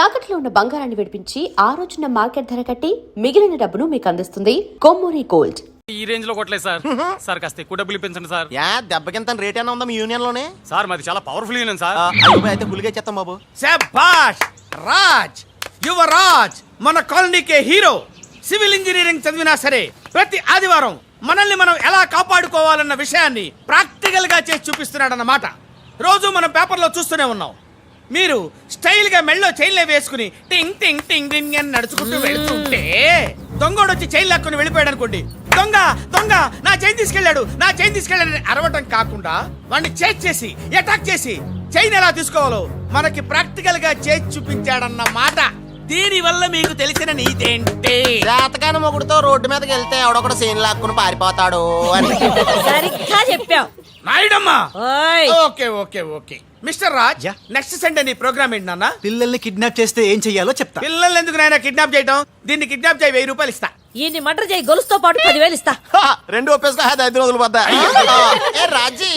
తాకట్లో ఉన్న బంగారాన్ని విడిపించి ఆ రోజున మార్కెట్ ధర కట్టి మిగిలిన డబ్బును మీకు అందిస్తుంది కొమ్మూరి గోల్డ్. ఈ రేంజ్ లో కొట్టలేదు సార్. సార్ కాస్త ఎక్కువ డబ్బులు ఇప్పించండి సార్. దెబ్బకింత రేట్ ఏమైనా ఉందా మీ యూనియన్ లోనే? సార్ మాది చాలా పవర్ఫుల్ యూనియన్ సార్. అయితే గులిగా చేస్తాం బాబు. శభాష్ రాజ్, యువరాజ్, మన కాలనీకే హీరో. సివిల్ ఇంజనీరింగ్ చదివినా సరే ప్రతి ఆదివారం మనల్ని మనం ఎలా కాపాడుకోవాలన్న విషయాన్ని ప్రాక్టికల్ గా చేసి చూపిస్తున్నాడన్నమాట. రోజు మనం పేపర్లో చూస్తూనే ఉన్నాం. మీరు స్టైల్ గా మెళ్ళో చైన్లే వేసుకుని టింగ్ టింగ్ టింగ్ టింగ్ అని నడుచుకుంటూ వెళ్తుంటే దొంగోడు వచ్చి చైన్ లాక్కుని వెళ్ళిపోయాడు అనుకోండి. దొంగ దొంగ నా చైన్ తీసుకెళ్ళాడు, నా చైన్ తీసుకెళ్ళాడని అరవటం కాకుండా వాడిని చేజ్ చేసి అటాక్ చేసి చైన్ ఎలా తీసుకోవాలో మనకి ప్రాక్టికల్ గా చేసి చూపించాడన్న మాట. దీని వల్ల మీకు తెలిసిన నీతేంటి? జాతకాన మొగుడుతో రోడ్డు మీదకి వెళ్తే ఎవడొకడు సీన్ లాక్కుని పారిపోతాడు అని. సరిగ్గా చెప్పావు నాయుడమ్మా. Okay okay okay Mister Raj, next Sunday నీ ప్రోగ్రామ్ ఏంటి నాన్న? పిల్లల్ని కిడ్నాప్ చేస్తే ఏం చెయ్యాలో చెప్తా. పిల్లల్ని ఎందుకు నాయన కిడ్నాప్ చేయటం? దీన్ని కిడ్నాప్ చేయి, 1000 రూపాయలు ఇస్తా. ఈయన్ని మర్డర్ చేయి, గొలుసుతో పాటు 10,000 ఇస్తా. రెండు ఒప్పేసుకో, 5 రోజులు పడ్డా. ఏ రాజీ,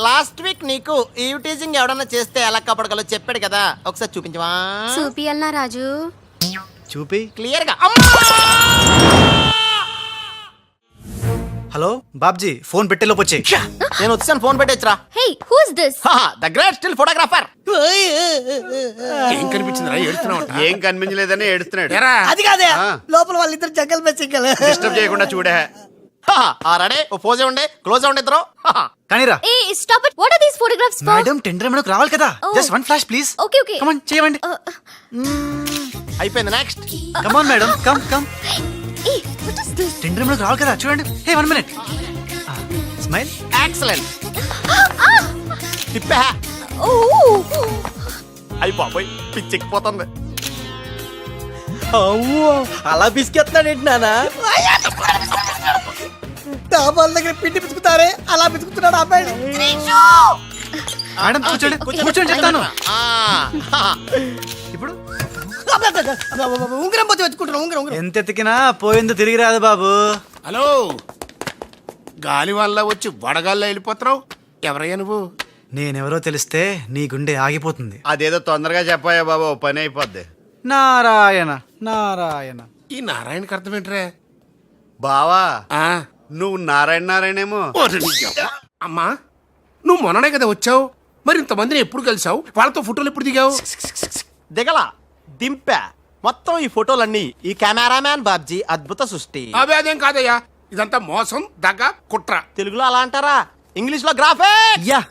లాస్ట్ వీక్ నీకు ఈవ్ టీజింగ్ ఎవడన్నా చేస్తే ఎలా కాపాడగలో చెప్పాడు కదా, ఒకసారి చూపించవా? చూపియల్నా రాజు? చూపి క్లియర్ గా. హలో బాబ్జీ, ఫోన్ పెట్టేలోపు వచ్చే. నేను వచ్చాను, ఫోన్ పెట్టేచ్చరా. Hey, who is this? The great still photographer. ఏం కనిపించిందిరా? ఏడుస్తున్నావు? ఏం కనిపించలేదని ఏడుస్తున్నాడు. అది కాదే, లోపల వాళ్ళిద్దరు జగ్గల్ మెచ్చింగల్. డిస్టర్బ్ చేయకుండా చూడే. రెడీ, ఓ పోజే ఉండే, క్లోజ్ ఉండే ఇద్దరు. కానీరా ఏ stop it. What are these photographs for? Madam, tender మనకు రావాలి కదా. Just one flash please. Okay okay, come on, చేయండి. అయిపోయింది, next. Come on madam, come come. ఏ వాట్ ఇస్ దిస్? టెండర్ మనకు రావాలి కదా, చూడండి. Hey, 1 minute. స్మైల్. ఎక్సలెంట్. తిప్పా. ఓ అయ్యి బాబోయ్, పిచ్చెక్కిపోతుంది. అలా బిస్కెత్తాడేంటి నానా? డాబాల దగ్గర పిండి పిసుకుతారే, అలా పిసుకుతున్నాడు అబ్బాయి. మేడం కూర్చోండి, కూర్చోండి చెప్తాను. ఇప్పుడు ఉంగరం పోతే వెతుకుంటున్నా. ఉంగరం ఎంత ఎతికినా పోయిందో తిరిగి రాదు బాబు. హలో, గాలి వల్ల వచ్చి వడగాల్లో వెళ్ళిపోతున్నావు. ఎవరయ్యా నువ్వు? నేనెవరో తెలిస్తే నీ గుండె ఆగిపోతుంది. అదేదో తొందరగా చెప్పాయా బాబు, పని అయిపోద్ది. నారాయణ నారాయణ. ఈ నారాయణకి అర్థం ఏంట్రా? బావా, నువ్వు నారాయణ నారాయణేమో. అమ్మా, నువ్వు మొన్ననే కదా వచ్చావు, మరి ఇంతమందిని ఎప్పుడు కలిసావు? వాళ్ళతో ఫోటోలు ఎప్పుడు దిగావు? దిగల, దింపా. మొత్తం ఈ ఫోటోలన్నీ ఈ కెమెరామ్యాన్ బాబ్జీ అద్భుత సృష్టి. అవే అదేం కాదయ్యా, ఇదంతా మోసం, దగ్గ, కుట్ర. తెలుగులో అలా అంటారా, ఇంగ్లీష్ లో గ్రాఫే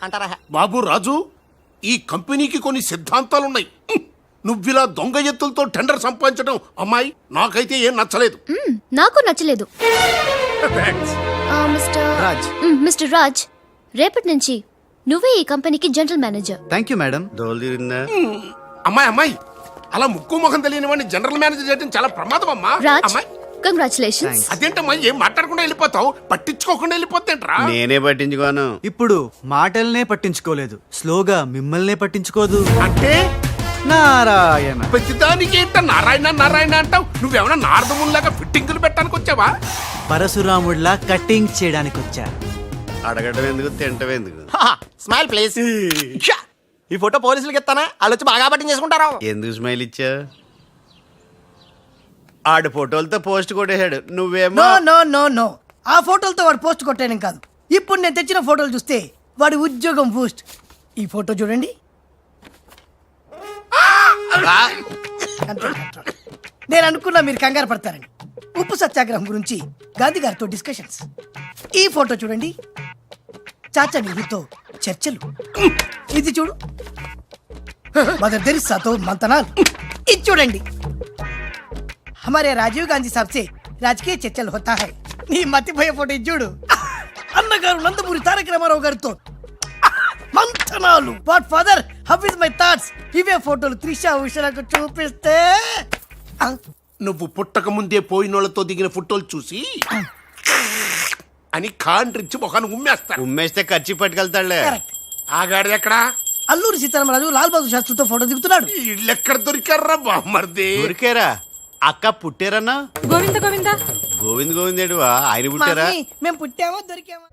అంటారా? బాబు రాజు, ఈ కంపెనీకి కొన్ని సిద్ధాంతాలున్నాయి. నువ్విలా దొంగ ఎత్తులతో టెండర్ సంపాదించడం అమ్మాయి నాకైతే ఏం నచ్చలేదు. నాకు నచ్చలేదు. మిస్టర్ రాజ్, రేపటి నుంచి నువ్వే ఈ కంపెనీకి general manager. Thank you madam. అమ్మాయి అలా ముక్కు ముఖం తెలియని వాడిని జనరల్ మేనేజర్ చేయడం చాలా ప్రమాదం అమ్మా. రాజ్, అమ్మాయి, కంగ్రాచులేషన్స్. అదేంటమ్మా, ఏం మాట్లాడకుండా వెళ్ళిపోతావు? పట్టించుకోకుండా వెళ్ళిపోతేంట్రా? నేనే పట్టించుకోను. ఇప్పుడు మాటల్నే పట్టించుకోలేదు, స్లోగా మిమ్మల్నే పట్టించుకోదు. అంటే నారాయణ. ప్రతిదానికి ఏంట నారాయణ నారాయణ అంటావు? నువ్వేమన్నా నారదముల్లాగా ఫిట్టింగులు పెట్టడానికి వచ్చావా? పరశురాముడిలా కటింగ్ చేయడానికి వచ్చా. అడగటం ఎందుకు, తింటం ఎందుకు? Smile please. ఈ ఫోటో పోలీసులకి ఇస్తానా, వాళ్ళు వచ్చి బాగా పట్టింగ్ చేసుకుంటారు. ఎందుకు స్మైల్ ఇచ్చా? ఆడు ఫోటోలతో పోస్ట్ కొట్టేశాడు, నువ్వేమో. నో నో నో నో, ఆ ఫోటోలతో వాడు పోస్ట్ కొట్టేయడం కాదు. ఇప్పుడు నేను తెచ్చిన ఫోటోలు చూస్తే వాడి ఉద్యోగం బూస్ట్. ఈ ఫోటో చూడండి. నేను అనుకున్నా మీరు కంగారు పడతారని. ఉప్పు సత్యాగ్రహం గురించి గాంధీ గారితో డిస్కషన్స్. ఈ ఫోటో చూడండి, చాచా నెహ్రూతో చర్చలు. ఇది చూడు, మదర్ తెరిసాతో మంతనాలు. ఇది చూడండి, हमारे राजीव गांधी साहब से राजकीय చర్చలు होता है. నీ మతిపోయే ఫోటో ఇది చూడు, అన్నగారు నందమూరి తారక రామారావు గారితో మంతనాలు. What father, how is my thoughts. ఇవే ఫోటోలు త్రిషా ఉషలకు చూపిస్తే నువ్వు పుట్టక ముందే పోయినోళ్లతో దిగిన ఫోటోలు చూసి అని కాండ్రించి మొహాన్ని ఉమ్మేస్తాను. ఉమ్మేస్తే ఖర్చు పట్టుకెళ్తాడులే. ఆగాడు ఎక్కడా? అల్లూరి సీతారామరాజు లాల్ బహదూర్ శాస్త్రితో ఫోటో దిగుతున్నాడు. ఇళ్ళెక్కడ దొరికారా బామ్మర్ది? ఊరికేరా అక్క పుట్టారన్నా? గోవింద గోవింద. గోవింద్ గోవింద్ ఏడువా ఆయన పుట్టారా మమ్మీ, మేము పుట్టామో దొరికామో.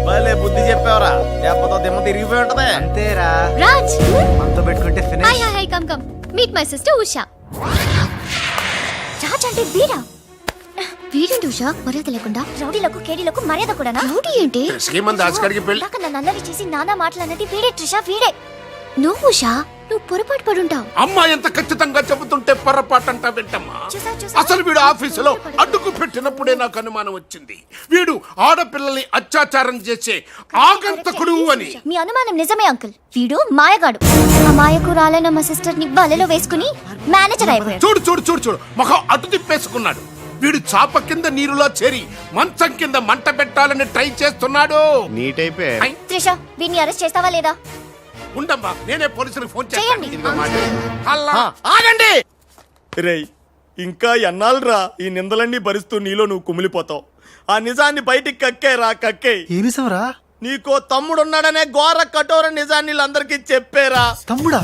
భలే బుద్ధి చెప్పావరా లేకపోతే దిమ్మ తిరిగిపోయి ఉంటదే అంతేరా రాజ్ మనతో పెట్టుకుంటే hi finish hi hi come come meet my sister Usha. Raj అంటే వీరా? వీరేంటి ఉషా మర్యాద లేకుండా? రౌడీలకు కేడీలకు మర్యాద కూడానా? రౌడీ ఏంటి? శ్రీమంత్ దాస్కడికి పెళ్లి ఇందాక నన్ను అల్లరి చేసి నానా మాటలన్నది వీడే ట్రిషా వీడే. నువ్వు ఉషా నువ్వు పొరపాటు పడుంటావు. అమ్మా ఎంత ఖచ్చితంగా చెబుతుంటే పొరపాటంట వింటమ్మా. చూసా. అసలు వీడు ఆఫీసులో అడ్డుకు పెట్టినప్పుడే నాకు అనుమానం వచ్చింది. వీడు ఆడపిల్లల్ని అత్యాచారం చేసే ఆగంతకుడు అని. మీ అనుమానం నిజమే అంకుల్. వీడు మాయగాడు. ఆ మాయకురాలైన మా సిస్టర్ ని బలలో వేసుకుని మేనేజర్ అయిపోయాడు. చూడు చూడు చూడు చూడు ముఖం అటు తిప్పేసుకున్నాడు. వీడు చాప కింద నీరులో చేరి మంచం కింద మంట పెట్టాలని ట్రై చేస్తున్నాడు. నీట్ అయిపోయి ఐ, త్రిష వీడిని అరెస్ట్ చేస్తావా లేదా? ఉండమ్మా నేనే పోలీసులకు ఫోన్ చేయండి. చేస్తాను. ఇదిగో మాట అల్లా ఆగండి రేయ్ ఇంకా ఎన్నాళ్ళరా ఈ నిందలన్నీ భరిస్తూ నీలో నువ్వు కుమిలిపోతావు. ఆ నిజాన్ని బయటికి కక్కేరా కక్కే. ఏ నిజంరా? నీకో తమ్ముడున్నాడనే ఘోర కఠోర నిజాన్ని వీళ్ళందరికీ చెప్పేరా. తమ్ముడా?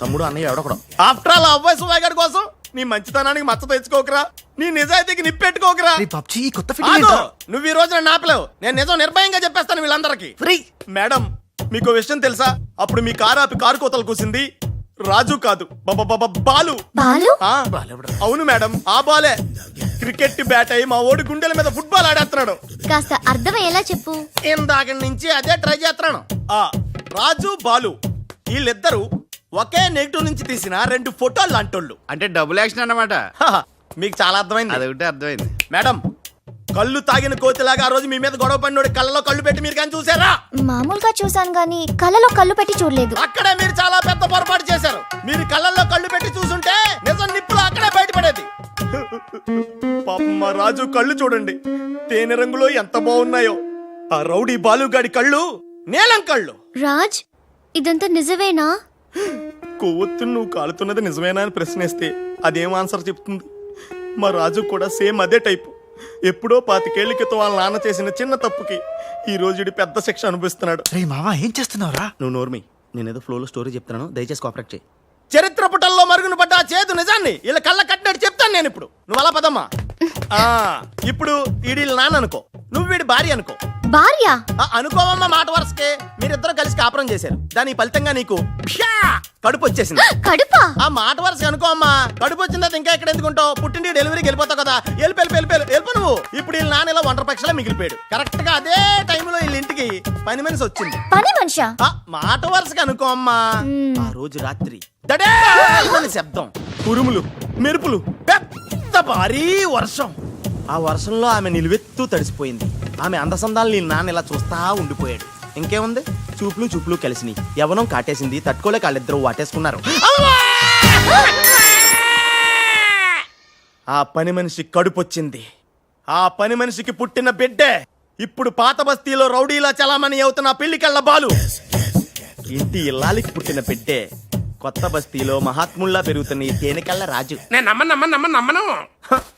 తమ్ముడు అన్నయ్య ఎవడొకడు. ఆఫ్టర్ ఆల్ అవ్వాయి సుబాయ్ గారి కోసం నీ మంచితనానికి మచ్చ తెచ్చుకోకరా, నీ నిజాయితీకి నిప్పెట్టుకోకరా. రే పబ్జీ కొత్త ఆగు! ఫిట్టింగ్ నువ్వు ఈ రోజున నాపలేవు. నేను నిజం నిర్భయంగా చెప్పేస్తాను వీళ్ళందరికీ. ఫ్రీ. మేడం మీకు విషయం తెలుసా? అప్పుడు మీ కారు ఆపి కారు కోతలు కూసింది రాజు కాదు బాలు. బాలు ఆ, అవును మేడం ఆ బాలే క్రికెట్ బ్యాట్ అయి మా ఓడి గుండెల మీద ఫుట్బాల్ ఆడేస్తున్నాడు. కాస్త అర్థమయ్యేలా చెప్పు. ఇందాక నుంచి అదే ట్రై చేస్తున్నాను. ఆ రాజు బాలు వీళ్ళిద్దరూ ఒకే నెగిటివ్ నుంచి తీసిన 2 ఫోటోలు లాంటోళ్ళు. అంటే డబుల్ యాక్షన్ అన్నమాట. హహ, మీకు చాలా అర్థమైంది. అదొకటి అర్థమైంది. మేడం కళ్ళు తాగిన కోతిలాగా ఆ రోజు మీ మీద గొడవ పడినోడి కళ్ళలో కళ్ళు పెట్టి మీరు కానీ చూసారా? మామూలుగా చూసాను గానీ కళ్ళలో కళ్ళు పెట్టి చూడలేదు. అక్కడే మీరు చాలా పెద్ద పొరపాటు చేశారు. మీరు కళ్ళల్లో కళ్ళు పెట్టి చూసుంటే నిజం నిప్పులు అక్కడే బయటపడేది. పాపం మా రాజు కళ్ళు చూడండి తేనె రంగులో ఎంత బాగున్నాయో. ఆ రౌడీ బాలుగాడి కళ్ళు నీలం కళ్ళు. రాజ్ ఇదంతా నిజమేనా? కొవ్వొత్తు నువ్వు కాలుతున్నది నిజమేనా అని ప్రశ్నిస్తే అదేం ఆన్సర్ చెప్తుంది? మా రాజు కూడా సేమ్ అదే టైపు. ఎప్పుడో 25 ఏళ్ల క్రితం వాళ్ళ నాన్న చేసిన చిన్న తప్పుకి ఈ రోజు పెద్ద శిక్ష అనుభవిస్తున్నాడు. రే మామ ఏం చేస్తున్నావురా? నువ్వు నోర్మి, నేనేదో ఫ్లోలో స్టోరీ చెప్తున్నాను, దయచేసి కోఆపరేట్ చేయి. చరిత్ర పుటల్లో మరుగున పడ్డ ఆ చేదు నిజాన్ని ఇలా కళ్ళ కట్టినట్టు చెప్తాను నేను ఇప్పుడు. నువ్వు అలా పదమ్మా. ఇప్పుడు ఈడి నాన్న అనుకో, నువ్వు వీడి భార్య అనుకో. భార్య? అనుకోవమ్మా మాట వరుసకే. మీరిద్దరు కలిసి కాపురం చేశారు. దాని ఫలితంగా నీకు ప్యా కడుపు వచ్చేసింది. కడుపా? ఆ మాట వరుస అనుకో అమ్మా. కడుపు వచ్చిన తర్వాత ఇంకా ఎక్కడ ఎందుకుంటావు? పుట్టింటి డెలివరీకి వెళ్ళిపోతావు కదా. వెళ్ళిపో నువ్వు. ఇప్పుడు వీళ్ళ నాన్న ఇలా ఒంటరి పక్షలా మిగిలిపోయాడు. కరెక్ట్ గా అదే టైంలో వీళ్ళ ఇంటికి పని మనిషి వచ్చింది. పని మనిషా? మాట వరుసగా అనుకో అమ్మా. ఆ రోజు రాత్రి దడేల్మని శబ్దం, ఉరుములు, మెరుపులు, పెద్ద భారీ వర్షం. ఆ వర్షంలో ఆమె నిలువెత్తు తడిసిపోయింది. ఆమె అందసందాలు నీ నాన్న ఇలా చూస్తా ఉండిపోయాడు. ఇంకేముంది, చూపులు కలిసినాయి. యవనం కాటేసింది. తట్టుకోలేక వాళ్ళిద్దరూ వాటేసుకున్నారు. ఆ పని మనిషి కడుపొచ్చింది. ఆ పని మనిషికి పుట్టిన బిడ్డే ఇప్పుడు పాత బస్తీలో రౌడీలా చలామణి అవుతున్న పెళ్లికెళ్ళ బాలు. ఇంటి ఇల్లాలికి పుట్టిన బిడ్డే కొత్త బస్తీలో మహాత్ముల్లా పెరుగుతున్న ఈ తేనెకళ్ళ రాజు. నేను నమ్మను.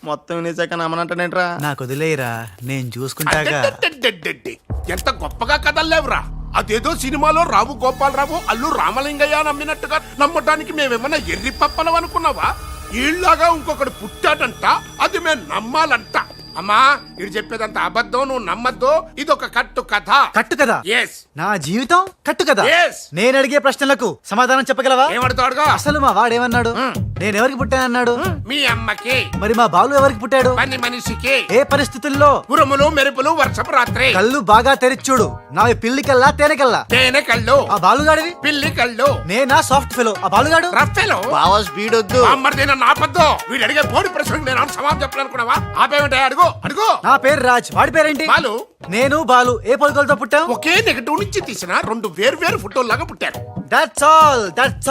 మొత్తం వినేసాక నమ్మనంటేనేట్రా? నాకు వదిలేయరా, నేను చూసుకుంటాగా. అడ్డడ్డడ్డడ్డడ్డి. ఎంత గొప్పగా కథల్లేవురా. అదేదో సినిమాలో రావు గోపాలరావు అల్లు రామలింగయ్య నమ్మినట్టుగా నమ్మటానికి మేమేమన్నా ఎర్రి పప్పలం అనుకున్నావా? ఈళ్ళగా ఇంకొకడు పుట్టాడంట, అది మేము నమ్మాలంట. అమ్మా ఇది చెప్పేదంత అబద్ధం, నువ్వు నమ్మద్దు. ఇదొక కట్టు కథ. కట్టు కదా? ఎస్. నా జీవితం కట్టు కదా? Yes. నేను అడిగే ప్రశ్నలకు సమాధానం చెప్పగలవా? ఏమడతాడుగా? అసలు మా వాడేమన్నాడు? నేను ఎవరికి పుట్టానన్నాడు? మీ అమ్మకి. మరి మా బాలు ఎవరికి పుట్టాడు? పని మనిషికి. ఏ పరిస్థితుల్లో? ఉరుములు మెరుపులు వర్షపు రాత్రి. కళ్ళు బాగా తెరిచూడు. నావి పిల్లి కల్లా తేనె కల్లా. తేనె కళ్ళు. ఆ బాలుగాడివి? పిల్లి కళ్ళు. నేనా సాఫ్ట్ ఫెలో, ఆ బాలుగాడు రఫెలో. బావా స్పీడ్ వద్దు. అమ్మర్దైనా నాపద్దు. వీడు అడిగే పోడి ప్రశ్నకు నేను సమాధానం చెప్పాలనుకున్నావా? ఆపేమిటే అడుగు. నా పేరు రాజ్, వాడి పేరేంటి? బాలు. నేను బాలు ఏ పొలికలతో పుట్టాం? ఒకే నెగటివ్ నుంచి తీసిన 2 వేర్వేరు ఫోటోల్లాగా పుట్టారు. That's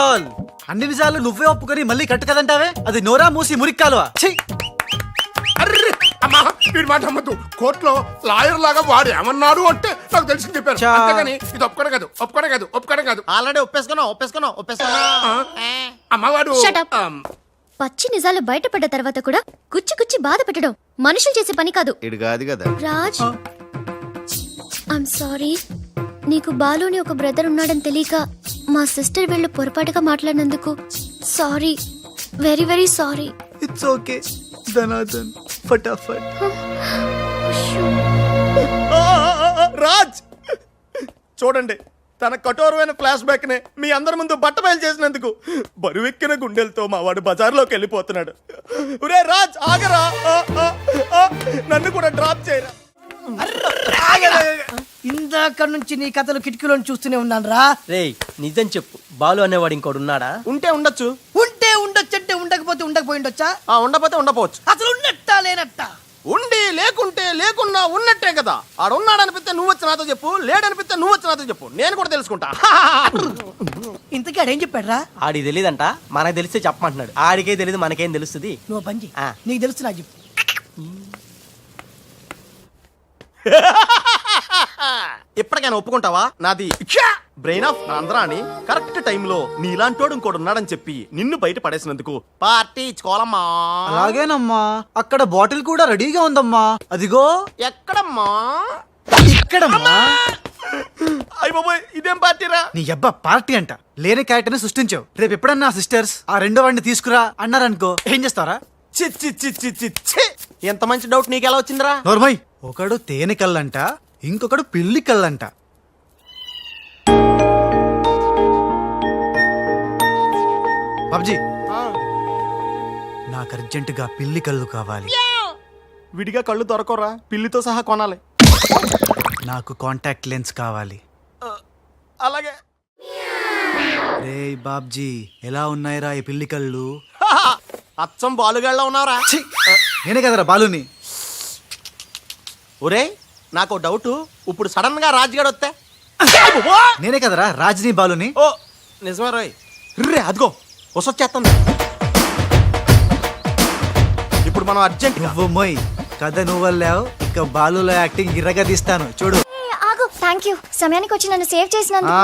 all. అన్ని నిజాలు నువ్వే ఒప్పుకొని మళ్ళీ కట్టు కదంటావే? అది నోరా మూసి మురిక్కాలువా? అర్రే అమ్మా వీడి మాట నమ్మద్దు. కోర్టులో లాయర్ లాగా వాడు ఏమన్నాడు అంటే నాకు తెలిసి చెప్పారు. చా. అంతేగాని ఇది ఒప్పుకోనే కాదు. ఆల్రెడీ ఒప్పేసుకున్నావు. అమ్మవాడు Shut up. పచ్చి నిజాలు బయటపడ్డ తర్వాత కూడా గుచ్చి బాధ పెట్టడం మనుషులు చేసే పని కాదు. ఇడు కాదు కదా. Raj I'm sorry. నీకు బాలుని ఒక బ్రదర్ ఉన్నాడని తెలియక మా సిస్టర్ వీళ్ళు పొరపాటుగా మాట్లాడినందుకు sorry, very very sorry. It's okay ధనాధన్. ఫటాఫట్. రాజ్ చూడండి, తన కఠోరమైన ఫ్లాష్ బ్యాక్ నే మీ అందరి ముందు బట్టబయలు చేసినందుకు బరువెక్కిన గుండెలతో మా వాడు బజార్లోకి వెళ్ళిపోతున్నాడు. ఒరే రాజ్ ఆగరా, నన్ను కూడా డ్రాప్ చేయరా. ఇందాక నుంచి నీ కథలు కిటికీలోని చూస్తూనే ఉన్నాను రా. రేయ్ నిజం చెప్పు, బాలు అనేవాడు ఇంకోడు ఉన్నాడా? ఉంటే ఉండొచ్చు. ఉంటే ఉండొచ్చంటే ఉండకపోతే ఉండకపోయి ఉండొచ్చా? ఉండపోతే ఉండపోవచ్చు. అసలు ఉన్నట్టా లేనట్టా? ఉండి లేకుంటే లేకున్నా ఉన్నట్టే కదా. ఆడున్నాడనిపిస్తే నువ్వు వచ్చి నాతో చెప్పు, లేడనిపిస్తే నువ్వు వచ్చి నాతో చెప్పు, నేను కూడా తెలుసుకుంటా. ఇంతకీ ఆడేం చెప్పాడు రా? ఆడికి తెలియదంట, మనకు తెలిస్తే చెప్పమంటున్నాడు. ఆడికే తెలియదు, మనకేం తెలుస్తుంది? నువ్వు పని చెయ్యి. నీకు తెలుసు నాకు చెప్పు. ఇప్పటికైనా ఒప్పుకుంటావా? నాది బ్రెయిన్ ఆఫ్ ఆంధ్రా అని కరెక్ట్ టైంలో నీలాంటోడు ఇంకోటి ఉన్నాడని చెప్పి నిన్ను బయట పడేసినందుకు పార్టీ ఇచ్చుకోవాలమ్మా. అలాగేనమ్మా, అక్కడ బాటిల్ కూడా రెడీగా ఉందమ్మా. అదిగో. ఎక్కడమ్మా? ఇక్కడమ్మా. అయ్య బాబోయ్, ఇదేం పార్టీరా? నీ అబ్బా పార్టీ అంట. లేని క్యారెక్టర్ ని సృష్టించావు. రేపు ఎప్పుడన్నా సిస్టర్స్ ఆ రెండో వాడిని తీసుకురా అన్నారనుకో, ఏం చేస్తారా? చి చి చి చి చి చి. ఎంత మంచి డౌట్ నీకెలా వచ్చిందిరా? నోర్మై, ఒకడు తేనె కళ్ళంట, ఇంకొకడు పిల్లి కళ్ళంట. బాబ్జీ, నాకు అర్జెంటుగా పిల్లి కళ్ళు కావాలి. విడిగా కళ్ళు దొరకరా, పిల్లితో సహా కొనాలి. నాకు కాంటాక్ట్ లెన్స్ కావాలి. అలాగే. రే బాబ్జీ, ఎలా ఉన్నాయిరా ఈ పిల్లి కళ్ళు? అచ్చం బాలుగాళ్ళ ఉన్నారా? ఛీ, నేనే కదరా బాలుని. ఒరే నాకు డౌట్, ఇప్పుడు సడన్ గా రాజుగాడు వస్తే? నేనే కదరా రాజనీ బాలుని. ఓ నిజమే రోయ్. రే అదిగో వసొచ్చేస్తుంది. ఇప్పుడు మనం అర్జెంట్. నువ్వు మొయ్, కథ నువ్వు వెళ్ళావు, ఇక బాలులో యాక్టింగ్ గిర్రగా తీస్తాను చూడు. ఆగు, థ్యాంక్ యూ. సమయానికి వచ్చి నన్ను సేవ్ చేసినందుకు.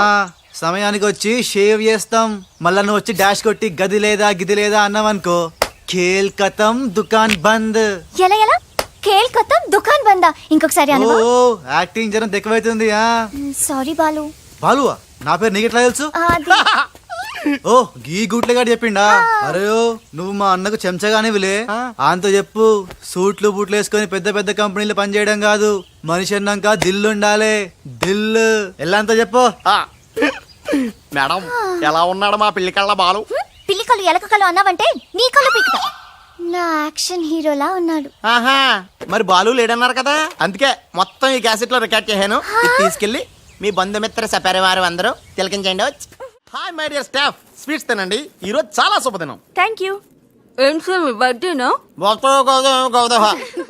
సమయానికి వచ్చి షేవ్ చేస్తాం. మళ్ళా నువ్వు వచ్చి డాష్ కొట్టి గది లేదా గిది లేదా అన్నావనుకో, ఖేల్ కతం దుకాన్ బంద్. ఎలా ఎలా? ఖేల్ ఖతం దుకాన్ బందా? ఇంకొకసారి ఓ అనవా? యాక్టింగ్ జనం ఎక్కువైతుంది. సారీ బాలు. బాలువా? నా పేరు నీకు ఎట్లా తెలుసు? అది ఓ గీ గుట్లేగాడు చెప్పిండా? అరే నువ్వు మా అన్నకు చెంచగానే విలే. ఆయనతో చెప్పు, సూట్లు బూట్లు వేసుకొని పెద్ద పెద్ద కంపెనీలు పనిచేయడం కాదు, మనిషి అన్నాక దిల్లు ఉండాలి. దిల్లు ఎల్లంతా చెప్పు. మేడం ఎలా ఉన్నాడు మా పిల్లి కళ్ళ బాలు? పిల్లి కళ్ళు ఎలక కళ్ళు అన్నావంటే నీ కళ్ళు పీకుతా. నా యాక్షన్ హీరోలా ఉన్నాడు. ఆహా, మరి బాలు లేడన్నారు కదా, అందుకే మొత్తం ఈ క్యాసెట్ లో రికార్డ్ చేశాను. ఇది తీసుకెళ్లి మీ బంధుమిత్ర సపరివారు అందరూ తిలకించండి. Hi my dear staff, sweets తినండి, ఈ రోజు చాలా శుభదినం. Thank you. ఏం సార్ మీ బర్త్డేనా?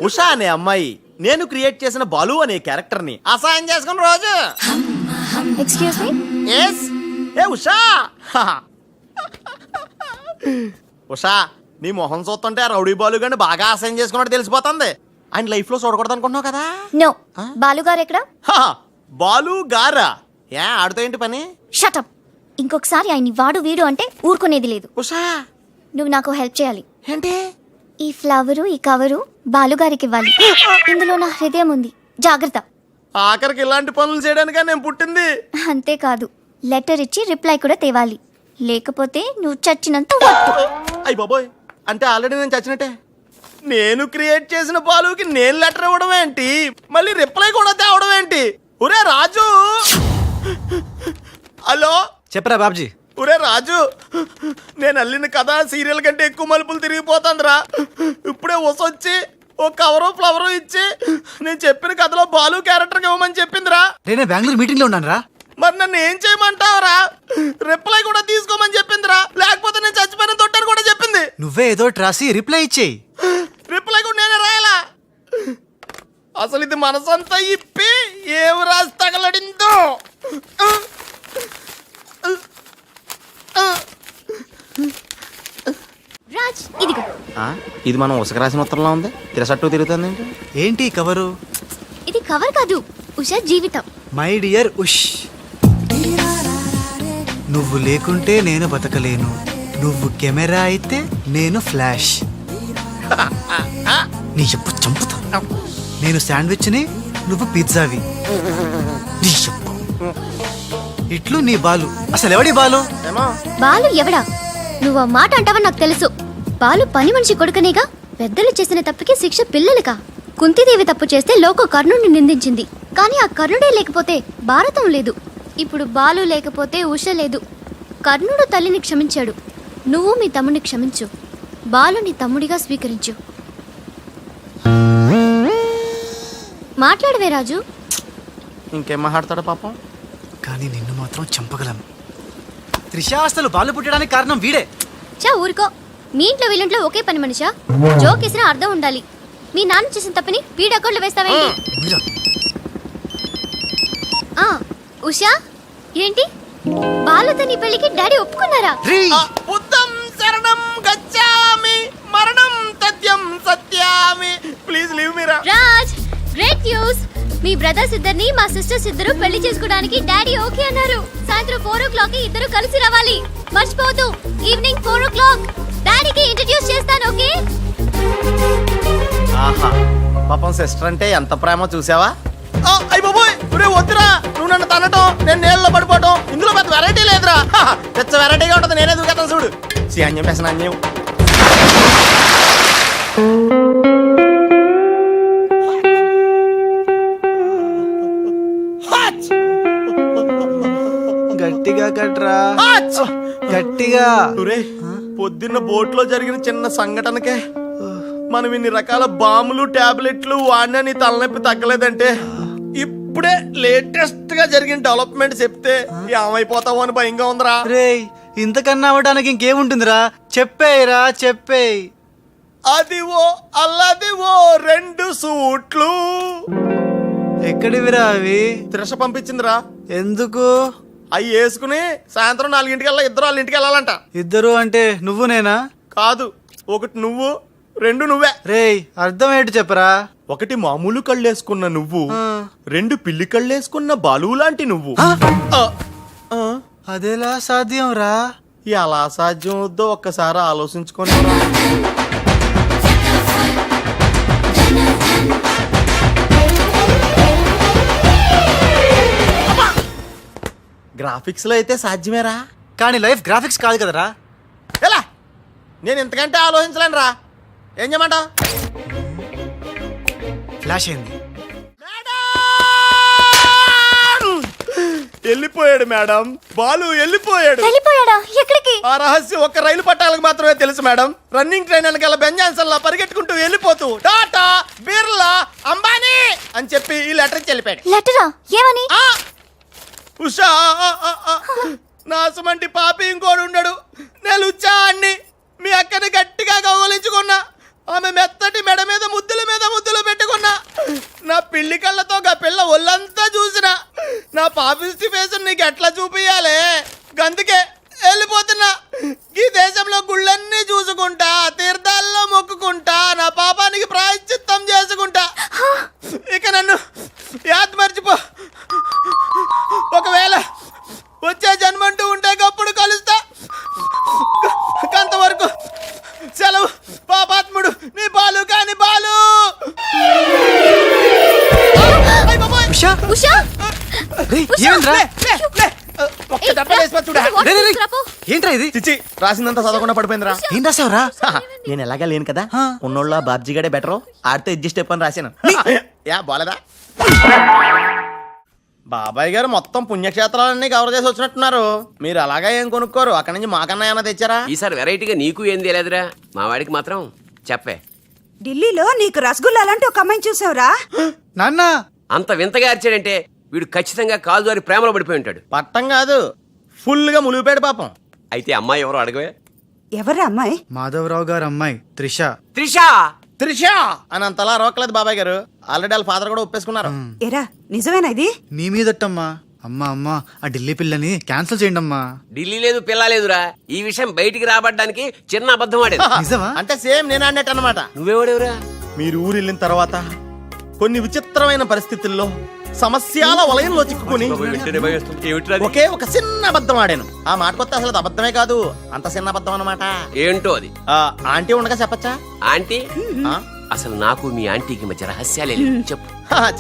ఉషా అనే అమ్మాయి నేను క్రియేట్ చేసిన బాలు అనే క్యారెక్టర్ ని అసహాయం చేసుకున్న రోజు. Excuse me. ఎస్. ఏ ఉషా, ఉషా నీ మొహం చూస్తుంటే ఆ రౌడీ బాలు గాని బాగా అసహాయం చేసుకున్నట్టు తెలిసిపోతుంది. ఆయన లైఫ్ లో చూడకూడదు అనుకుంటున్నావు కదా? నో. బాలు గారు ఎక్కడ? బాలు గారా? ఏ ఆడుతో ఏంటి పని? షటప్. ఇంకొకసారి ఆయన్ని వాడు వీడు అంటే ఊరుకునేది లేదు. ఉషా నువ్వు నాకు హెల్ప్ చేయాలి. ఏంటి? ఈ ఫ్లవరు ఈ కవరు బాలుగారికి ఇవ్వాలి. ఇందులో నా హృదయం ఉంది, జాగ్రత్త. ఆఖరికి ఇలాంటి పనులు చేయడానికా నేను పుట్టింది? అంతేకాదు, లెటర్ ఇచ్చి రిప్లై కూడా తేవాలి, లేకపోతే నువ్వు చచ్చినంత. అయ్య బాబోయ్, అంటే ఆల్రెడీ నేను చచ్చినట్టే. నేను క్రియేట్ చేసిన బాలుకి నేను లెటర్ ఇవ్వడం ఏంటి, మళ్ళీ రిప్లై కూడా తేవడం ఏంటి? ఒరే రాజు. హలో చెప్పరా బాబ్జీ. ఒరే రాజు, నేను అల్లిన కథ సీరియల్ కంటే ఎక్కువ మలుపులు తిరిగిపోతుందిరా. ఇప్పుడే వసొచ్చి ఓ కవరు ఫ్లవరు ఇచ్చి నేను చెప్పిన కథలో బాలు క్యారెక్టర్ ఇవ్వమని చెప్పిందిరా. నేనే బెంగళూరు మీటింగ్ లో ఉన్నాను రా. మరి నన్ను ఏం చేయమంటావురా? రిప్లై కూడా తీసుకోమని చెప్పిందిరా, లేకపోతే నేను చచ్చిపోయిన తొట్టని కూడా చెప్పింది. నువ్వే ఏదో రాసి రిప్లై ఇచ్చేయి. రిప్లై కూడా నేనే రాయాలా? అసలు ఇది మనసంతా ఇప్పి ఏం రాసి తగలడిందో. రాజ్, ఇదిగో. ఇది మనం ఉసక రాసిన ఉత్తరంలో ఉంది, తిరసట్టు తిరుగుతుంది. ఏంటి కవరు? ఇది కవర్ కాదు, ఉషా జీవితం. మై డియర్ ఉష్, నువ్వు లేకుంటే నేను బతకలేను. నువ్వు కెమెరా అయితే నేను ఫ్లాష్. నీ చెప్పు చంపుతా. నేను శాండ్విచ్ని, నువ్వు పిజ్జావి. నీ చెప్పు. ఇట్లు నీ బాలు. అసలు ఎవడి బాలు? బాలు ఎవడా? నువ్వు ఆ మాట అంటావని నాకు తెలుసు. బాలు పని మనిషి కొడుకనేగా. పెద్దలు చేసిన తప్పుకి శిక్ష పిల్లలకా? కుంతీదేవి తప్పు చేస్తే లోక కర్ణుడిని నిందించింది, కానీ ఆ కర్ణుడే లేకపోతే భారతం లేదు. ఇప్పుడు బాలు లేకపోతే ఉష లేదు. కర్ణుడు తల్లిని క్షమించాడు, నువ్వు మీ తమ్ముడిని క్షమించు. బాలుని తమ్ముడిగా స్వీకరించు. మాట్లాడవే రాజు. ఇంకేం మాట్లాడతాడు పాపం. కానీ నిన్ను మాత్రం చంపగలను. త్రిష అసలు బాలు పుట్టడానికి కారణం వీడే. చా ఊరుకో. మీ ఇంట్లో వీళ్ళింట్లో ఒకే పని మనిషా? జోక్ వేసినా అర్థం ఉండాలి. మీ నాన్న చేసిన తప్పని వీడి అకౌంట్లో వేస్తావేంటి? ఉషా ఏంటి బాలుతో నీ పెళ్లికి డాడీ ఒప్పుకున్నారా? బుద్ధం శరణం గచ్చామి మరణం తథ్యం సత్యామి. ప్లీజ్ లీవ్ మీ రా. Raj, great news. మీ బ్రదర్స్ ఇద్దరిని మా సిస్టర్స్ ఇద్దరు పెళ్లి చేసుకోవడానికి డాడీ ఓకే అన్నారు. సాయంత్రం 4 o'clock ఇద్దరు కలిసి రావాలి. మర్చిపోవద్దు, ఈవినింగ్ 4 o'clock. డాడీకి ఇంట్రడ్యూస్ చేస్తాను, ఓకే? ఆహా, పాపం సిస్టర్ అంటే ఎంత ప్రేమో చూసావా? అయ్య బాబోయ్, ఒరే వద్దురా, నువ్వు నన్ను తనటం, నేను నీళ్ళలో పడిపోవటం, ఇందులో పెద్ద వెరైటీ లేదురా. పెద్ద వెరైటీగా ఉంటుంది, నేనే దూకేతాను చూడు. అన్యం వేసిన అన్యం. గట్టిగా కట్రా, గట్టిగా. ఒరే, పొద్దున్న బోట్లో జరిగిన చిన్న సంఘటనకే మనం ఇన్ని రకాల బాంబులు టాబ్లెట్లు వాడినా నీ తలనొప్పి తగ్గలేదంటే ఇప్పుడే లేటెస్ట్ గా జరిగిన డెవలప్మెంట్ చెప్తే ఏమైపోతావు అని భయంగా ఉందిరా. రేయ్, ఇంతకన్నా అవ్వడానికి ఇంకేముంటుందిరా? చెప్పేయరా, చెప్పేయ్. అదివో అల్లదివో 2 సూట్లు. ఎక్కడివిరా అవి? త్రిష పంపించిందిరా. ఎందుకు? అవి వేసుకుని సాయంత్రం 4 ఇద్దరు వాళ్ళ ఇంటికి వెళ్ళాలంట. ఇద్దరు అంటే నువ్వు నేనా? కాదు, ఒకటి నువ్వు, 2 నువ్వే. రేయ్, అర్థం ఏంటి చెప్పరా? ఒకటి మామూలు కళ్ళేసుకున్న నువ్వు, 2 పిల్లి కళ్ళేసుకున్న బాలు లాంటి నువ్వు. అదేలా సాధ్యం రా? ఎలా సాధ్యం వద్దో ఒక్కసారి ఆలోచించుకొని. గ్రాఫిక్స్ లో అయితే సాధ్యమేరా, కానీ లైఫ్ గ్రాఫిక్స్ కాదు కదరా. ఎలా? నేను ఇంతకంటే ఆలోచించలేను రా. ఏం చేయమంటావు? ఫ్లాష్ అయింది. వెళ్ళిపోయాడు మేడం, బాలు వెళ్ళిపోయాడు. వెళ్ళిపోయాడా? ఎక్కడికి? ఆ రహస్యం ఒక్క రైలు పట్టాలకు మాత్రమే తెలుసు మేడం. రన్నింగ్ ట్రైన్ వెనకాల బెంజాన్సన్ లా పరిగెట్టుకుంటూ వెళ్ళిపోతూ టాటా, బిర్లా, అంబానీ అని చెప్పి ఈ లెటర్ ఇచ్చి వెళ్ళిపోయాడు. లెటరా? ఏమని? ఉషా, నా సుమంటి పాపి ఇంకోడు ఉండడు. నేను లుచ్చా అన్ని మీ అక్కని గట్టిగా కౌగలించుకున్నా. ఆమె మెత్తటి మెడ మీద ముద్దులు పెట్టుకున్నా. నా పిల్లి కళ్ళతో గా పిల్ల ఒళ్ళంతా చూసిన. నా పాపిస్టి ఫేస్ నీకు ఎట్లా చూపియాలే? గందుకే వెళ్ళిపోతున్నా. ఈ దేశంలో గుళ్ళన్నీ చూసుకుంటా, తీర్థాల్లో మొక్కుకుంటా, నా పాపానికి ప్రాయశ్చిత్తం చేసుకుంటా. ఇక నన్ను యాద్ మర్చిపో. ఒకవేళ వచ్చే జన్మంటూ ఉంటే గప్పుడు కలుస్తా. అంతవరకు సెలవు. పాపాత్ముడు నీ బాలు కాని బాలు. ఉషా, ఉషా, రేయ్, ఏమైందిరా? ఒక్క దెబ్బ వేసిపో చూడా. ఏంట్రా ఇది? చిచ్చి, రాసిందంతా చదవకుండా పడిపోయిందిరా. ఏం రాసావురా? నేను ఎలాగా లేను కదా, ఉన్నోళ్ళ బాబ్జీ గడే బెటరు, ఆడితే అడ్జస్ట్ అయిపోయి రాశాను. యా బాలేదా? బాబాయ్ గారు మొత్తం పుణ్యక్షేత్రాలన్నీ కవర్ చేసి వచ్చినట్టున్నారు. మీరు అలాగా ఏం కొనుక్కోరు, అక్కడి నుంచి మాకన్నా ఏమైనా తెచ్చారా? ఈసారి వెరైటీగా నీకు ఏం తెలియదురా, మా వాడికి మాత్రం చెప్పే. ఢిల్లీలో నీకు రసగుల్లా లాంటి ఒక అమ్మాయిని చూసావురా? నాన్న, అంత వింతగా అరిచాడంటే వీడు ఖచ్చితంగా కాలు జారి ప్రేమలో పడిపోయి ఉంటాడు. పట్టం కాదు, ఫుల్ గా ములిగిపోయాడు పాపం. అయితే అమ్మాయి ఎవరో అడగవే. ఎవరా అమ్మాయి? మాధవరావు గారు అమ్మాయి త్రిష. త్రిషా త్రిష అని అంతలా రోకలేదు బాబాయ్ గారు. ఆల్రెడీ వాళ్ళ ఫాదర్ కూడా ఒప్పేసుకున్నారు. ఎరా నిజమేనా ఇది? నీ మీదట్టమ్మా. అమ్మా అమ్మా, ఆ ఢిల్లీ పిల్లని క్యాన్సిల్ చేయండి అమ్మా. ఢిల్లీ లేదు పిల్ల లేదురా, ఈ విషయం బయటికి రాబడ్డానికి చిన్న అబద్ధం ఆడేది. నిజమా? అంటే సేమ్ నేను అన్నట్టు అనమాట. నువ్వేవాడేవురా? మీరు ఊరు వెళ్ళిన తర్వాత కొన్ని విచిత్రమైన పరిస్థితుల్లో సమస్యల వలయంలో చిక్కుకుని ఒకే ఒక చిన్న అబద్ధం ఆడాను. ఆ మాట కొత్త అసలు అది అబద్ధమే కాదు, అంత చిన్న అబద్ధం అన్నమాట. ఏంటో అది? ఆంటీ ఉండగా చెప్పచ్చా? ఆంటీ? అసలు నాకు మీ ఆంటీకి మధ్య రహస్యాలే లేవు. చెప్పు.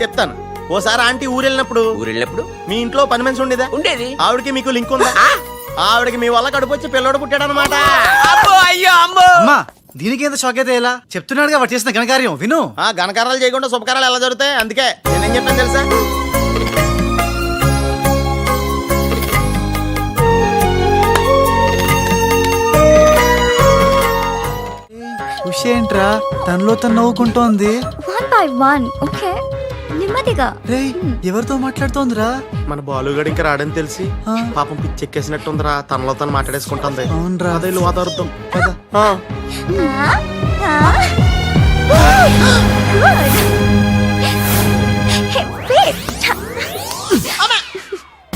చెప్తాను. ఓసారి ఆంటీ ఊరెళ్ళినప్పుడు మీ ఇంట్లో పని మనిషి ఉండేదా? ఉండేది. ఆవిడకి మీకు లింక్ ఉందా? ఆవిడకి మీ వల్ల కడుపు వచ్చి పిల్లడు పుట్టాడు అనమాట. అయ్యో అమ్మో. అమ్మా, దీనికి ఎంత షాక్ అయితే ఎలా చెప్తున్నాడుగా వాడు చేసిన ఘనకార్యం విను. ఆ ఘనకారాలు చేయకుండా శుభకారాలు ఎలా జరుగుతాయి? అందుకే నేనేం చెప్పాను తెలుసా? ఖుషేంట్రా తనలో తను నవ్వుకుంటోంది. 1 by 1 ఓకే నెమ్మదిగా. రేయ్ ఎవరితో మాట్లాడుతోందిరా? మన బాలుగాడు ఇంకా రాడని తెలిసి పాపం పిచ్చెక్కేసినట్టుందిరా. తనలో తను మాట్లాడేసుకుంటుంది. అవునరా. అదే వాతావరణం పద.